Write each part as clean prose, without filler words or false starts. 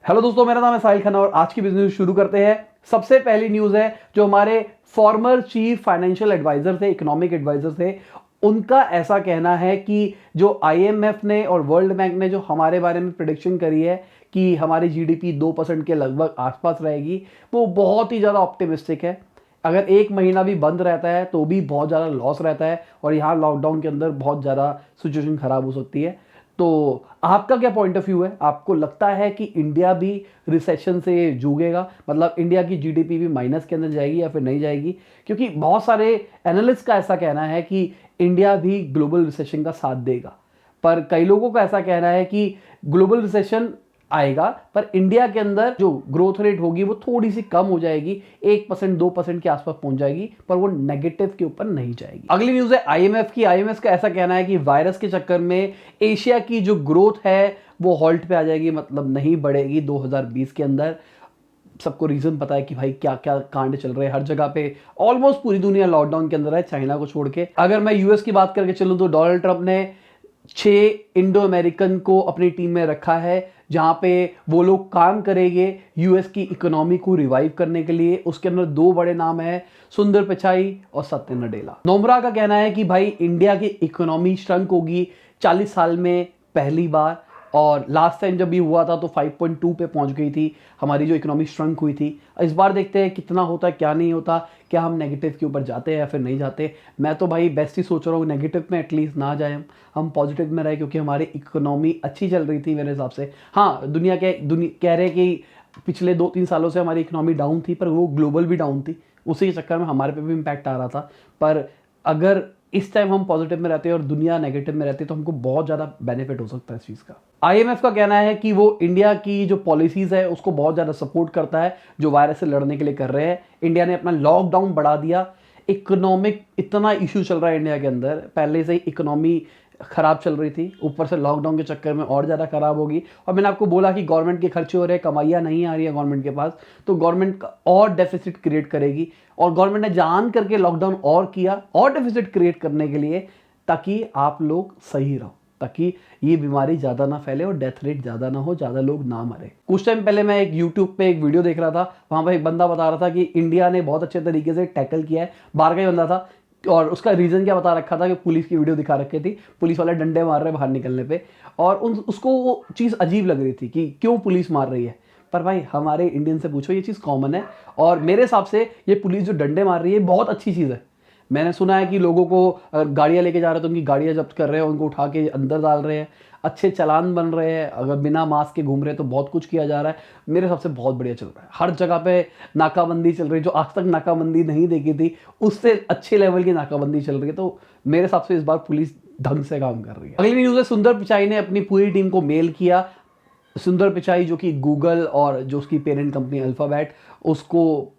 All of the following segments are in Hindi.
हेलो दोस्तों, मेरा नाम है साहिल खन्ना और आज की बिजनेस शुरू करते हैं। सबसे पहली न्यूज है जो हमारे फॉर्मर चीफ फाइनेंशियल एडवाइजर थे, इकोनॉमिक एडवाइजर थे, उनका ऐसा कहना है कि जो आईएमएफ ने और वर्ल्ड बैंक ने जो हमारे बारे में प्रेडिक्शन करी है कि हमारी जीडीपी 2% के लगभग आसपास रहेगी, वो बहुत ही ज़्यादा ऑप्टिमिस्टिक है। अगर एक महीना भी बंद रहता है तो भी बहुत ज़्यादा लॉस रहता है और यहाँ लॉकडाउन के अंदर बहुत ज़्यादा सिचुएशन खराब हो सकती है। तो आपका क्या पॉइंट ऑफ व्यू है? आपको लगता है कि इंडिया भी रिसेशन से जूझेगा, मतलब इंडिया की जीडीपी भी माइनस के अंदर जाएगी या फिर नहीं जाएगी? क्योंकि बहुत सारे एनालिस्ट का ऐसा कहना है कि इंडिया भी ग्लोबल रिसेशन का साथ देगा, पर कई लोगों का ऐसा कहना है कि ग्लोबल रिसेशन आएगा पर इंडिया के अंदर जो ग्रोथ रेट होगी वो थोड़ी सी कम हो जाएगी, 1% 2% के आसपास पहुंच जाएगी, पर वो नेगेटिव के ऊपर नहीं जाएगी। अगली न्यूज है आईएमएफ की। आईएमएफ का ऐसा कहना है कि वायरस के चक्कर में एशिया की जो ग्रोथ है वो हॉल्ट पे आ जाएगी, मतलब नहीं बढ़ेगी 2020 के अंदर। सबको रीजन पता है कि भाई क्या क्या कांड चल रहे हैं हर जगह पे, ऑलमोस्ट पूरी दुनिया लॉकडाउन के अंदर है चाइना को छोड़ के। अगर मैं यूएस की बात करके चलूं तो डोनाल्ड ट्रंप ने 6 इंडो अमेरिकन को अपनी टीम में रखा है, जहां पे वो लोग काम करेंगे यूएस की इकोनॉमी को रिवाइव करने के लिए। उसके अंदर 2 बड़े नाम हैं, सुंदर पिचाई और सत्य नडेला। नोमरा का कहना है कि भाई इंडिया की इकोनॉमी श्रंक होगी 40 साल में पहली बार, और लास्ट टाइम जब ये हुआ था तो 5.2 पे पहुंच गई थी हमारी जो इकोनॉमी श्रंक हुई थी। इस बार देखते हैं कितना होता है क्या नहीं होता, क्या हम नेगेटिव के ऊपर जाते हैं या फिर नहीं जाते। मैं तो भाई बेस्ट ही सोच रहा हूँ नेगेटिव में एटलीस्ट ना जाए, हम पॉजिटिव में रहे, क्योंकि हमारी इकोनॉमी अच्छी चल रही थी मेरे हिसाब से। हाँ, दुनिया कह रहे हैं कि पिछले 2-3 सालों से हमारी इकोनॉमी डाउन थी, पर वो ग्लोबल भी डाउन थी, उसी के चक्कर में हमारे पे भी इम्पैक्ट आ रहा था। पर अगर इस टाइम हम पॉजिटिव में रहते हैं और दुनिया नेगेटिव में रहती है तो हमको बहुत ज़्यादा बेनिफिट हो सकता है इस चीज़ का। आईएमएफ का कहना है कि वो इंडिया की जो पॉलिसीज है उसको बहुत ज़्यादा सपोर्ट करता है जो वायरस से लड़ने के लिए कर रहे हैं। इंडिया ने अपना लॉकडाउन बढ़ा दिया, इकोनॉमिक इतना इशू चल रहा है इंडिया के अंदर, पहले से ही इकोनॉमी खराब चल रही थी, ऊपर से लॉकडाउन के चक्कर में और ज़्यादा खराब होगी। और मैंने आपको बोला कि गवर्नमेंट के खर्चे हो रहे हैं, कमाइयाँ नहीं आ रही है गवर्नमेंट के पास, तो गवर्नमेंट और डेफिसिट क्रिएट करेगी। और गवर्नमेंट ने जान करके लॉकडाउन और किया और डेफिसिट क्रिएट करने के लिए, ताकि आप लोग सही रहो, ताकि ये बीमारी ज़्यादा ना फैले और डेथ रेट ज़्यादा ना हो, ज़्यादा लोग ना मरे। कुछ टाइम पहले मैं एक यूट्यूब पे एक वीडियो देख रहा था, वहाँ पर एक बंदा बता रहा था कि इंडिया ने बहुत अच्छे तरीके से टैकल किया है। बाहर का ही बंदा था और उसका रीज़न क्या बता रखा था कि पुलिस की वीडियो दिखा रखी थी, पुलिस वाले डंडे मार रहे बाहर निकलने पे, और उसको वो चीज़ अजीब लग रही थी कि क्यों पुलिस मार रही है। पर भाई हमारे इंडियन से पूछो, ये चीज़ कॉमन है। और मेरे हिसाब से ये पुलिस जो डंडे मार रही है बहुत अच्छी चीज़ है। मैंने सुना है कि लोगों को गाड़ियाँ लेके जा रहे थे, उनकी गाड़ियाँ जब्त कर रहे हैं, उनको उठा के अंदर डाल रहे हैं, अच्छे चालान बन रहे हैं, अगर बिना मास्क के घूम रहे हैं तो बहुत कुछ किया जा रहा है। मेरे हिसाब से बहुत बढ़िया चल रहा है, हर जगह पे नाकाबंदी चल रही है, जो आज तक नाकाबंदी नहीं देखी थी उससे अच्छे लेवल की नाकाबंदी चल रही है। तो मेरे हिसाब से इस बार पुलिस ढंग से काम कर रही है। अगली न्यूज़ है, सुंदर पिचाई ने अपनी पूरी टीम को मेल किया। सुंदर पिचाई जो कि गूगल और जो उसकी पेरेंट कंपनी अल्फाबेट उसको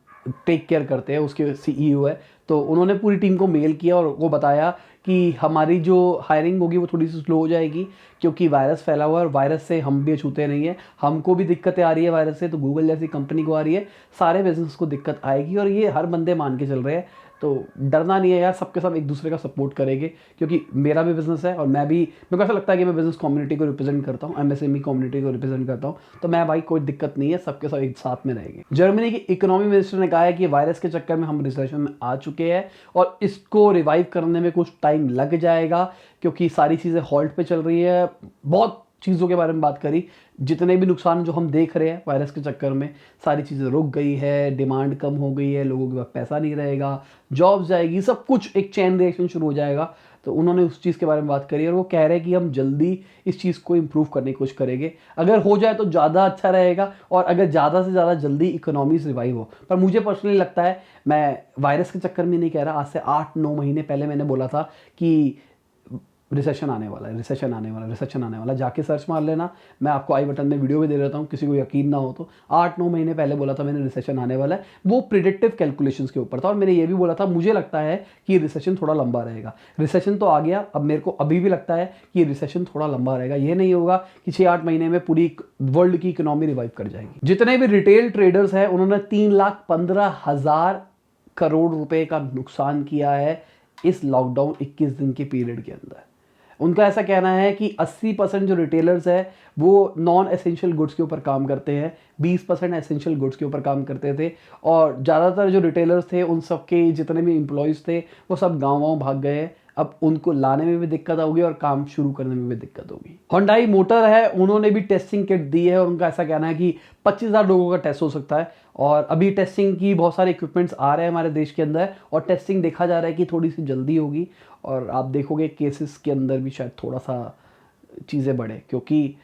टेक केयर करते हैं, उसके सीईओ है, तो उन्होंने पूरी टीम को मेल किया और वो बताया कि हमारी जो हायरिंग होगी वो थोड़ी सी स्लो हो जाएगी, क्योंकि वायरस फैला हुआ है और वायरस से हम भी छूते नहीं है, हमको भी दिक्कतें आ रही है वायरस से, तो गूगल जैसी कंपनी को आ रही है, सारे बिजनेस को दिक्कत आएगी। और ये हर बंदे मान के चल रहे हैं, तो डरना नहीं है यार, सबके सब एक दूसरे का सपोर्ट करेंगे, क्योंकि मेरा भी बिजनेस है और मेरे को ऐसा लगता है कि मैं बिजनेस कम्युनिटी को रिप्रेजेंट करता हूँ, एमएसएमई कम्युनिटी को रिप्रेजेंट करता हूँ, तो मैं भाई कोई दिक्कत नहीं है, सबके सब एक साथ में रहेंगे। जर्मनी की इकोनॉमी मिनिस्टर ने कहा है कि वायरस के चक्कर में हम रिसेशन में आ चुके हैं और इसको रिवाइव करने में कुछ टाइम लग जाएगा, क्योंकि सारी चीज़ें हॉल्ट पे चल रही है। बहुत चीज़ों के बारे में बात करी, जितने भी नुकसान जो हम देख रहे हैं वायरस के चक्कर में, सारी चीज़ें रुक गई है, डिमांड कम हो गई है, लोगों के पास पैसा नहीं रहेगा, जॉब जाएगी, सब कुछ एक चेन रिएक्शन शुरू हो जाएगा। तो उन्होंने उस चीज़ के बारे में बात करी और वो कह रहे हैं कि हम जल्दी इस चीज़ को इम्प्रूव करने की कोशिश करेंगे, अगर हो जाए तो ज़्यादा अच्छा रहेगा, और अगर ज़्यादा से ज़्यादा जल्दी इकोनॉमी रिवाइव हो। पर मुझे पर्सनली लगता है, मैं वायरस के चक्कर में नहीं कह रहा, आज से 8-9 महीने पहले मैंने बोला था कि रिसेशन आने वाला है, रिसेशन आने वाला है, रिसेशन आने वाला है, जाके सर्च मार लेना, मैं आपको आई बटन में वीडियो भी दे देता हूँ, किसी को यकीन ना हो तो। 8-9 महीने पहले बोला था मैंने रिसेशन आने वाला है, वो प्रिडिक्टिव कैलकुलेशंस के ऊपर था, और मैंने ये भी बोला था मुझे लगता है कि रिसेशन थोड़ा लंबा रहेगा। रिसेशन तो आ गया, अब मेरे को अभी भी लगता है कि रिसेशन थोड़ा लंबा रहेगा, ये नहीं होगा कि 6-8 महीने में पूरी वर्ल्ड की इकोनॉमी रिवाइव कर जाएगी। जितने भी रिटेल ट्रेडर्स हैं उन्होंने 3,15,000 करोड़ रुपए का नुकसान किया है इस लॉकडाउन 21 दिन के पीरियड के अंदर। उनका ऐसा कहना है कि 80% जो रिटेलर्स है वो नॉन एसेंशियल गुड्स के ऊपर काम करते हैं, 20% एसेंशियल गुड्स के ऊपर काम करते थे, और ज़्यादातर जो रिटेलर्स थे उन सबके जितने भी एम्प्लॉयज़ थे वो सब गाँव भाग गए। अब उनको लाने में भी दिक्कत होगी और काम शुरू करने में भी दिक्कत होगी। होंडाई मोटर है, उन्होंने भी टेस्टिंग किट दी है और उनका ऐसा कहना है कि 25,000 लोगों का टेस्ट हो सकता है, और अभी टेस्टिंग की बहुत सारे इक्विपमेंट्स आ रहे हैं हमारे देश के अंदर, और टेस्टिंग देखा जा रहा है कि थोड़ी सी जल्दी होगी, और आप देखोगे केसेस के अंदर भी शायद थोड़ा सा चीज़ें बढ़े, क्योंकि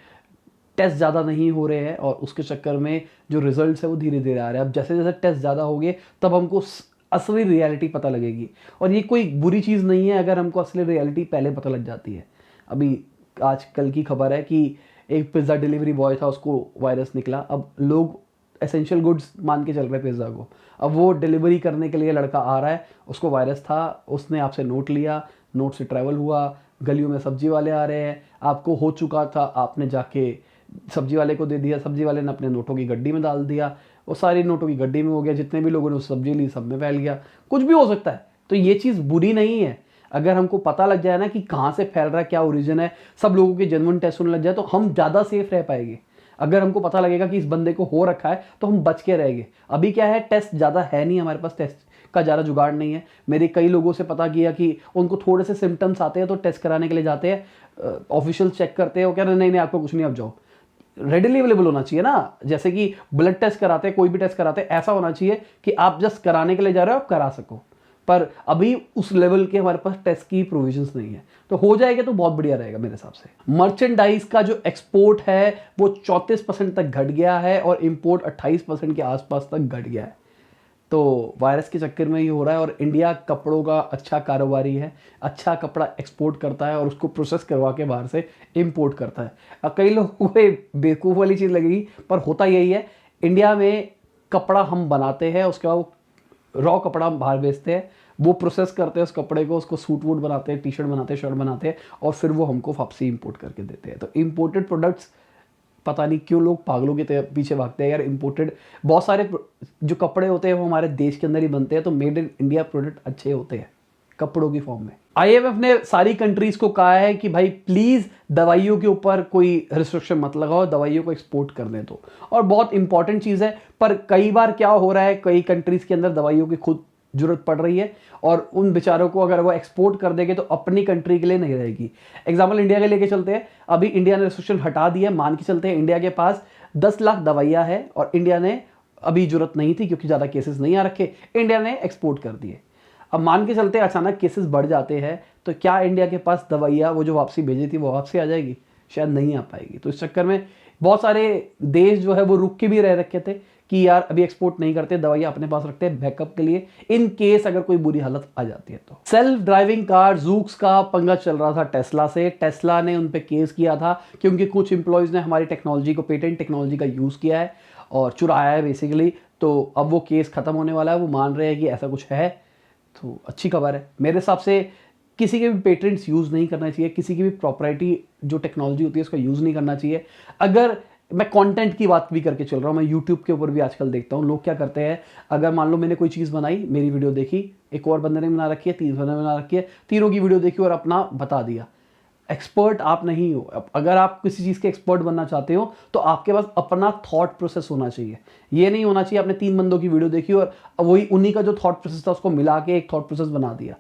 टेस्ट ज़्यादा नहीं हो रहे हैं और उसके चक्कर में जो रिजल्ट्स है वो धीरे धीरे आ रहे हैं। अब जैसे जैसे टेस्ट ज़्यादा होंगे तब हमको असली रियलिटी पता लगेगी, और ये कोई बुरी चीज़ नहीं है अगर हमको असली रियलिटी पहले पता लग जाती है। अभी आज कल की खबर है कि एक पिज़्ज़ा डिलीवरी बॉय था, उसको वायरस निकला। अब लोग एसेंशियल गुड्स मान के चल रहे हैं पिज़्ज़ा को, अब वो डिलीवरी करने के लिए लड़का आ रहा है, उसको वायरस था, उसने आपसे नोट लिया, नोट से ट्रैवल हुआ, गलियों में सब्जी वाले आ रहे हैं, आपको हो चुका था, आपने जाके सब्जी वाले को दे दिया, सब्जी वाले ने अपने नोटों की गड्डी में डाल दिया, वो सारी नोटों की गड्डी में हो गया, जितने भी लोगों ने उस सब्जी ली सब में फैल गया। कुछ भी हो सकता है, तो ये चीज़ बुरी नहीं है। अगर हमको पता लग जाए ना कि कहाँ से फैल रहा है, क्या ओरिजिन है, सब लोगों के जेन्युइन टेस्ट होने लग जाए, तो हम ज़्यादा सेफ रह पाएंगे। अगर हमको पता लगेगा कि इस बंदे को हो रखा है तो हम बच के रहेंगे। अभी क्या है, टेस्ट ज़्यादा है नहीं हमारे पास, टेस्ट का ज़्यादा जुगाड़ नहीं है। मेरे कई लोगों से पता किया कि उनको थोड़े से सिम्टम्स आते हैं तो टेस्ट कराने के लिए जाते हैं, ऑफिशियल चेक करते हैं, वो कह रहे नहीं नहीं आपको कुछ नहीं, आप जाओ। रेडिली अवेलेबल होना चाहिए ना, जैसे कि ब्लड टेस्ट कराते हैं, कोई भी टेस्ट कराते हैं, ऐसा होना चाहिए कि आप जस्ट कराने के लिए जा रहे हो, आप करा सको। पर अभी उस लेवल के हमारे पास टेस्ट की प्रोविजंस नहीं है, तो हो जाएगा तो बहुत बढ़िया रहेगा मेरे हिसाब से। मर्चेंडाइज का जो एक्सपोर्ट है वो 34% तक घट गया है और इंपोर्ट 28% के आसपास तक घट गया है। तो वायरस के चक्कर में ये हो रहा है, और इंडिया कपड़ों का अच्छा कारोबारी है, अच्छा कपड़ा एक्सपोर्ट करता है और उसको प्रोसेस करवा के बाहर से इंपोर्ट करता है। अब कई लोगों को बेवकूफ़ वाली चीज़ लगेगी, पर होता यही है। इंडिया में कपड़ा हम बनाते हैं, उसके बाद रॉ कपड़ा हम बाहर बेचते हैं, वो प्रोसेस करते हैं उस कपड़े को, उसको सूट वूट बनाते हैं, टी शर्ट बनाते हैं, शर्ट बनाते हैं, और फिर वो हमको वापसी इंपोर्ट करके देते हैं। तो इंपोर्टेड प्रोडक्ट्स, पता नहीं क्यों लोग पागलों के पीछे भागते हैं यार। इंपोर्टेड बहुत सारे जो कपड़े होते हैं वो हमारे देश के अंदर ही बनते हैं, तो मेड इन इंडिया प्रोडक्ट अच्छे होते हैं कपड़ों की फॉर्म में। आईएमएफ ने सारी कंट्रीज को कहा है कि भाई प्लीज दवाइयों के ऊपर कोई रिस्ट्रिक्शन मत लगाओ, दवाइयों को एक्सपोर्ट करने दो। और बहुत इंपॉर्टेंट चीज़ है, पर कई बार क्या हो रहा है, कई कंट्रीज के अंदर दवाइयों की खुद जरूरत पड़ रही है, और उन बेचारों को अगर वो एक्सपोर्ट कर देंगे तो अपनी कंट्री के लिए नहीं रहेगी। एग्जाम्पल इंडिया के लेके चलते हैं, अभी इंडिया ने रिस्ट्रिक्शन हटा दी है, मान के चलते हैं इंडिया के पास 10 लाख दवाइयाँ है और इंडिया ने अभी जरूरत नहीं थी क्योंकि ज़्यादा केसेस नहीं आ रखे, इंडिया ने एक्सपोर्ट कर दिए। अब मान के चलते अचानक केसेस बढ़ जाते हैं, तो क्या इंडिया के पास दवाइयाँ वो जो वापसी भेजी थी वो वापसी आ जाएगी? शायद नहीं आ पाएगी। तो इस चक्कर में बहुत सारे देश जो है वो रुक के भी रह रखे थे कि यार अभी एक्सपोर्ट नहीं करते, दवाइयाँ अपने पास रखते हैं बैकअप के लिए, इन केस अगर कोई बुरी हालत आ जाती है तो। सेल्फ ड्राइविंग कार जूक्स का पंगा चल रहा था टेस्ला से। टेस्ला ने उन पे केस किया था क्योंकि कुछ एम्प्लॉयज़ ने हमारी टेक्नोलॉजी को, पेटेंट टेक्नोलॉजी का यूज़ किया है और चुराया है बेसिकली। तो अब वो केस खत्म होने वाला है, वो मान रहे हैं कि ऐसा कुछ है, तो अच्छी खबर है। मेरे हिसाब से किसी के भी पेटेंट्स यूज़ नहीं करना चाहिए, किसी की भी प्रॉपर्टी जो टेक्नोलॉजी होती है उसका यूज़ नहीं करना चाहिए। अगर मैं कंटेंट की बात भी करके चल रहा हूँ, मैं यूट्यूब के ऊपर भी आजकल देखता हूँ लोग क्या करते हैं, अगर मान लो मैंने कोई चीज़ बनाई, मेरी वीडियो देखी, एक और बंदे ने बना रखी है, 3 बंदे ने बना रखी है, तीनों की वीडियो देखी और अपना बता दिया। एक्सपर्ट आप नहीं हो। अगर आप किसी चीज़ के एक्सपर्ट बनना चाहते हो तो आपके पास अपना थॉट प्रोसेस होना चाहिए। ये नहीं होना चाहिए आपने 3 बंदों की वीडियो देखी और वही उन्हीं का जो थॉट प्रोसेस था उसको मिला के एक थॉट प्रोसेस बना दिया।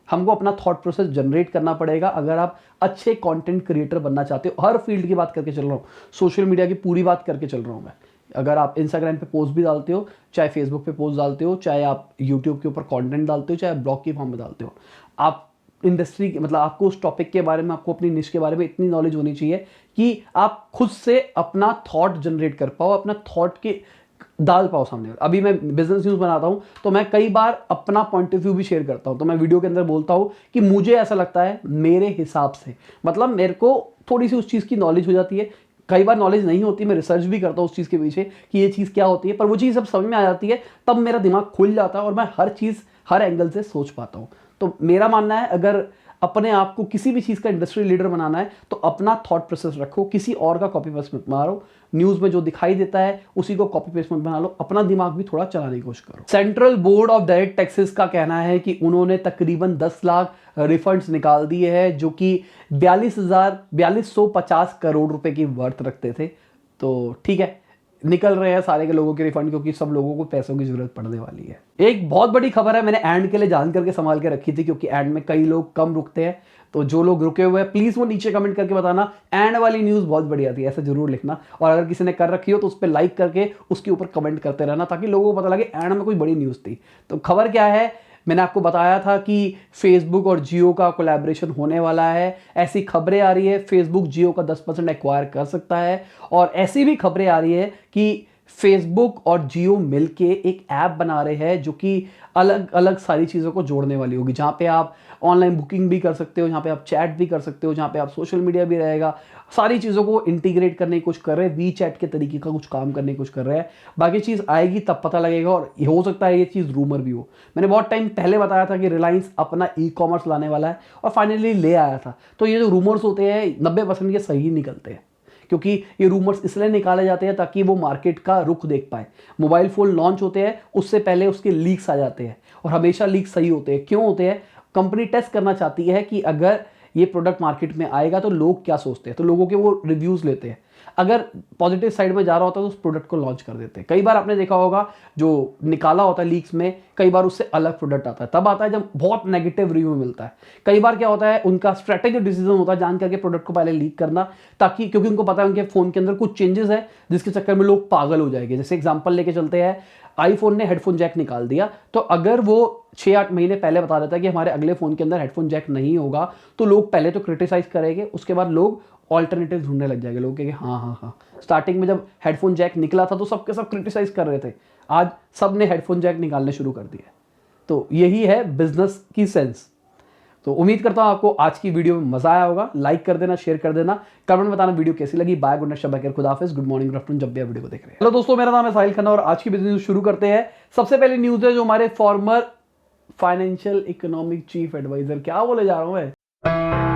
हमको अपना थॉट प्रोसेस जनरेट करना पड़ेगा अगर आप अच्छे कंटेंट क्रिएटर बनना चाहते हो। हर फील्ड की बात करके चल रहा हूँ, सोशल मीडिया की पूरी बात करके चल रहा हूँ मैं। अगर आप इंस्टाग्राम पे पोस्ट भी डालते हो, चाहे फेसबुक पे पोस्ट डालते हो, चाहे आप यूट्यूब के ऊपर कंटेंट डालते हो, चाहे ब्लॉग की फॉर्म में डालते हो, आप इंडस्ट्री मतलब आपको उस टॉपिक के बारे में, आपको अपनी निश के बारे में इतनी नॉलेज होनी चाहिए कि आप खुद से अपना थॉट जनरेट कर पाओ, अपना थॉट के डाल पाओ सामने। अभी मैं बिजनेस न्यूज़ बनाता हूँ तो मैं कई बार अपना पॉइंट ऑफ व्यू भी शेयर करता हूँ, तो मैं वीडियो के अंदर बोलता हूँ कि मुझे ऐसा लगता है मेरे हिसाब से, मतलब मेरे को थोड़ी सी उस चीज़ की नॉलेज हो जाती है। कई बार नॉलेज नहीं होती, मैं रिसर्च भी करता हूँ उस चीज़ के पीछे कि ये चीज़ क्या होती है, पर वो चीज़ जब समझ में आ जाती है तब मेरा दिमाग खुल जाता है और मैं हर चीज़ हर एंगल से सोच पाता हूँ। तो मेरा मानना है अगर अपने आप को किसी भी चीज़ का इंडस्ट्री लीडर बनाना है तो अपना थॉट प्रोसेस रखो, किसी और का कॉपी पेस्ट मत मारो। न्यूज़ में जो दिखाई देता है उसी को कॉपी पेस्ट मत बना लो, अपना दिमाग भी थोड़ा चलाने की कोशिश करो। Central board of direct taxes का कहना है कि उन्होंने तकरीबन 10 लाख रिफंड्स निकाल दिए हैं जो कि 4250 करोड़ रुपए की वर्थ रखते थे। तो ठीक है, निकल रहे हैं सारे के लोगों के रिफंड, क्योंकि सब लोगों को पैसों की जरूरत पड़ने वाली है। एक बहुत बड़ी खबर है, मैंने एंड के लिए जान करके संभाल के रखी थी, क्योंकि एंड में कई लोग कम रुकते हैं। तो जो लोग रुके हुए हैं प्लीज वो नीचे कमेंट करके बताना एंड वाली न्यूज बहुत बढ़िया थी, ऐसे जरूर लिखना। और अगर किसी ने कर रखी हो तो उस पर लाइक करके उसके ऊपर कमेंट करते रहना, ताकि लोगों को पता लगे एंड में कोई बड़ी न्यूज थी। तो खबर क्या है, मैंने आपको बताया था कि फेसबुक और जियो का कोलैबोरेशन होने वाला है। ऐसी खबरें आ रही है फेसबुक जियो का 10% एक्वायर कर सकता है, और ऐसी भी खबरें आ रही है कि फेसबुक और जियो मिलके एक ऐप बना रहे हैं जो कि अलग अलग सारी चीज़ों को जोड़ने वाली होगी, जहाँ पे आप ऑनलाइन बुकिंग भी कर सकते हो, जहाँ पे आप चैट भी कर सकते हो, जहाँ पे आप सोशल मीडिया भी रहेगा। सारी चीज़ों को इंटीग्रेट करने की कोशिश कर रहे हैं, वी चैट के तरीके का कुछ काम करने की कोशिश कर रहे हैं। बाकी चीज़ आएगी तब पता लगेगा, और हो सकता है ये चीज़ रूमर भी हो। मैंने बहुत टाइम पहले बताया था कि रिलायंस अपना ई कॉमर्स लाने वाला है, और फाइनली ले आया था। तो ये जो रूमर्स होते हैं 90% ये सही निकलते हैं, क्योंकि ये रूमर्स इसलिए निकाले जाते हैं ताकि वो मार्केट का रुख देख पाए। मोबाइल फोन लॉन्च होते हैं उससे पहले उसके लीक्स आ जाते हैं, और हमेशा लीक्स सही होते हैं। क्यों होते हैं? कंपनी टेस्ट करना चाहती है कि अगर ये प्रोडक्ट मार्केट में आएगा तो लोग क्या सोचते हैं, तो लोगों के वो रिव्यूज लेते हैं। अगर पॉजिटिव साइड में जा रहा होता है तो उस प्रोडक्ट को लॉन्च कर देते हैं। कई बार आपने देखा होगा जो निकाला होता है लीक्स में, कई बार उससे अलग प्रोडक्ट आता है, तब आता है जब बहुत नेगेटिव रिव्यू मिलता है। कई बार क्या होता है, उनका स्ट्रेटेजिक डिसीजन होता है जान करके प्रोडक्ट को पहले लीक करना, ताकि क्योंकि उनको पता है उनके फोन के अंदर कुछ चेंजेस है जिसके चक्कर में लोग पागल हो जाएंगे। जैसे एग्जांपल लेके चलते हैं, आईफोन ने हेडफोन जैक निकाल दिया, तो अगर वो 6-8 महीने पहले बता देता है कि हमारे अगले फोन के अंदर हेडफोन जैक नहीं होगा, तो लोग पहले तो क्रिटिसाइज करेंगे, उसके बाद लोग ऑल्टरनेटिव ढूंढने लग जाएंगे। लोग कहेंगे हाँ हाँ हाँ, स्टार्टिंग में जब हेडफोन जैक निकला था तो सबके सब क्रिटिसाइज कर रहे थे, आज सब ने हेडफोन जैक निकालने शुरू कर दिया। तो यही है बिजनेस की सेंस। तो उम्मीद करता हूं आपको आज की वीडियो में मजा आया होगा। लाइक कर देना, शेयर कर देना, कमेंट बताना वीडियो कैसी लगी। बाय, गुड नाइट, शब्बा खैर, खुदा हाफिज़, गुड मॉर्निंग, गुड आफ्टरनून, जब भी आप वीडियो को देख रहे हैं। हेलो दोस्तों, मेरा नाम है साहिल खन्ना और आज की बिजनेस शुरू करते हैं। सबसे पहली न्यूज है जो हमारे former financial economic chief adviser, क्या बोले जा रहा हूं मैं,